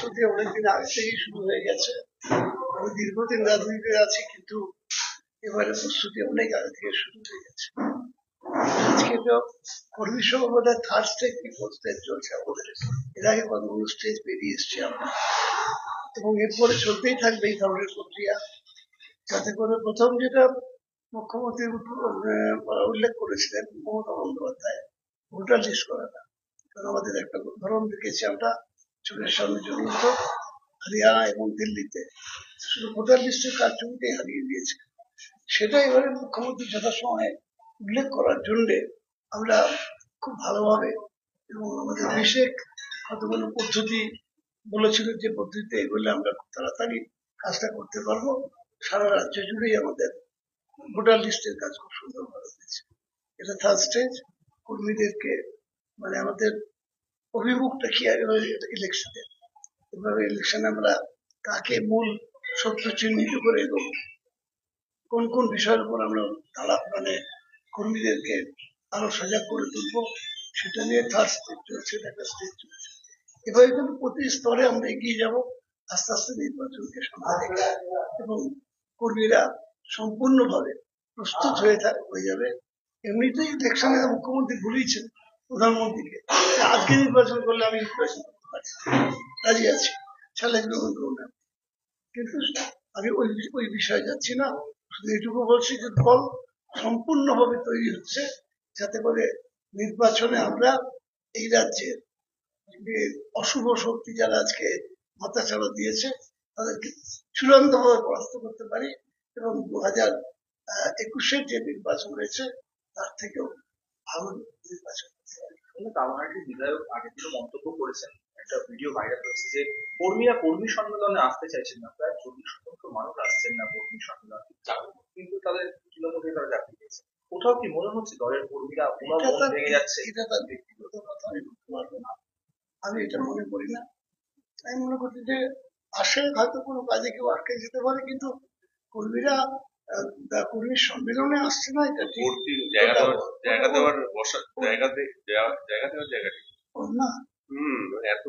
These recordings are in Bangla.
প্রস্তুতি অনেকদিন আগে থেকেই শুরু হয়ে গেছে। আমি দীর্ঘদিন রাজনীতিতে আছি, কিন্তু এবারে প্রস্তুতি অনেক আগে থেকে শুরু হয়ে গেছে। আজকে তো কর্মী সভাপতির থার্ড স্টেজ কি ফোর্থ স্টেজ চলছে আমাদের। এর আগে কতগুলো স্টেজ পেরিয়ে এসছি আমরা, এবং এরপরে চলতেই থাকবে এই ধরনের প্রক্রিয়া, যাতে করে প্রথম যেটা মুখ্যমন্ত্রী উল্লেখ করেছিলেন মমতা বন্দ্যোপাধ্যায়, ভোটার লিস্ট করাটা। কারণ আমাদের একটা উদাহরণ দেখেছি আমরা চোখের সামনে জন্য, হরিয়ানা এবং দিল্লিতে শুধু ভোটার লিস্টের কার্যক্রমটাই হারিয়ে দিয়েছে। সেটা এবারে মুখ্যমন্ত্রী যথাসময়ে উল্লেখ করার জন্য আমরা খুব ভালোভাবে, এবং আমাদের বিশেষ কতগুলো পদ্ধতি বলেছিল যে পদ্ধতিতে এগুলো আমরা খুব তাড়াতাড়ি কাজটা করতে পারবো। সারা রাজ্য জুড়েই আমাদের ভোটার লিস্টের কাজ খুব সুন্দরভাবে হয়েছে। এটা থার্ড স্টেজ। কর্মীদেরকে মানে আমাদের অভিমুখটা কি ইলেকশনে, এভাবে ইলেকশনে আমরা কাকে মূল শত্রু চিহ্নিত করে এবং কোন কোন বিষয়ের উপর আমরা মানে কর্মীদেরকে আরো সজাগ করে তুলবো, সেটা নিয়ে থার্ড স্টেজ চলছে, একটা স্টেজ চলছে। এভাবে কিন্তু প্রতি স্তরে আমরা এগিয়ে যাব আস্তে আস্তে নির্বাচনকে সামনে রেখে, এবং কর্মীরা সম্পূর্ণভাবে প্রস্তুত হয়ে যাবে। এমনিতেই ইলেকশনে মুখ্যমন্ত্রী বলেছেন প্রধানমন্ত্রীকে, আজকে নির্বাচন করলে আমি নির্বাচন করতে পারছি, রাজি আছি, চ্যালেঞ্জ গ্রহণ করুন। কিন্তু আমি ওই বিষয়ে যাচ্ছি না, শুধু এটুকু বলছি যে দল সম্পূর্ণভাবে তৈরি হচ্ছে, যাতে করে নির্বাচনে আমরা এই রাজ্যের অশুভ শক্তি যারা আজকে মাথাচাড়া দিয়েছে তাদেরকে চূড়ান্তভাবে পরাস্ত করতে পারি, এবং 2021-এর যে নির্বাচন হয়েছে তার থেকেও ভালো নির্বাচন করতে পারি। কামারহাটি বিধায়ক আগের দিন মন্তব্য করেছেন, একটা ভিডিও ভাইরাল হচ্ছে যে কর্মীরা কর্মী সম্মেলনে আসতে চাইছেন না, প্রায় 40% মানুষ আসছেন না কর্মী সম্মেলনে, কিন্তু তাদের তৃণমূলে তারা চাকরি পেয়েছে। কোথাও কি মনে হচ্ছে দলের কর্মীরা ভেঙে যাচ্ছে? এটা তার ব্যক্তিগত কথা, আমি বলতে পারবো না, আমি এটা মনে করি না। আমি মনে করছি যে আসে হয়তো কোনো কাজে কেউ আটকে যেতে পারে, কিন্তু কর্মীরা কর্মী সম্মেলনে আসছে না, এটা ঠিক না। এত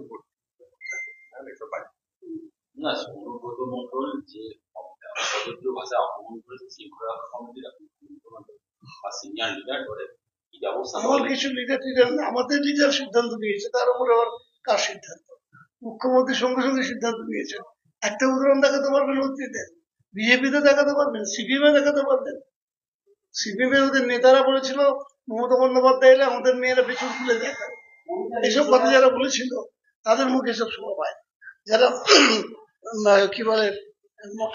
না সৌরব্রত মন্ডল যে অযোগ্য ভাষা অপমান করেছে শৃঙ্খলা কমিটির সিনিয়র লিডার করে কি ব্যবস্থা? আমার কিছু লিডার আমাদের লিডার সিদ্ধান্ত নিয়েছে, তার উপরে আবার কার সিদ্ধান্ত? মুখ্যমন্ত্রী সঙ্গে সঙ্গে সিদ্ধান্ত নিয়েছেন। একটা উদাহরণ দেখাতে পারবেন অতীতে? বিজেপিতে দেখাতে পারবেন? সিপিএম এ দেখাতে পারবেন? সিপিএম এর ওদের নেতারা বলেছিল মমতা বন্দ্যোপাধ্যায় এলে আমাদের মেয়েরা পেছন তুলে দেখায়, এসব কথা যারা বলেছিল তাদের মুখে এসব শোভা পায়। যারা কি বলে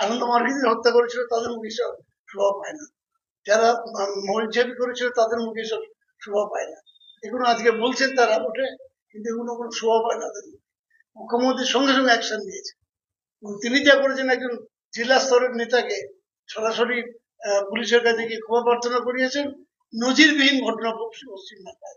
আনন্দ মার্গিনীর হত্যা করেছিল তাদের মুখে এসব শোভা পায় না, যারা মরিচাপি করেছিল তাদের মুখে এসব শোভা পায় না। এগুলো আজকে বলছেন তারা ওঠে, কিন্তু এগুলো কোনো শোভা পায় না। মুখ্যমন্ত্রীর সঙ্গে সঙ্গে অ্যাকশন নিয়েছে। তিনি যা করেছেন, একজন জেলা স্তরের নেতাকে সরাসরি পুলিশের কাছে গিয়ে ক্ষমা প্রার্থনা করিয়েছেন, নজিরবিহীন ঘটনা পশ্চিমবাংলায়।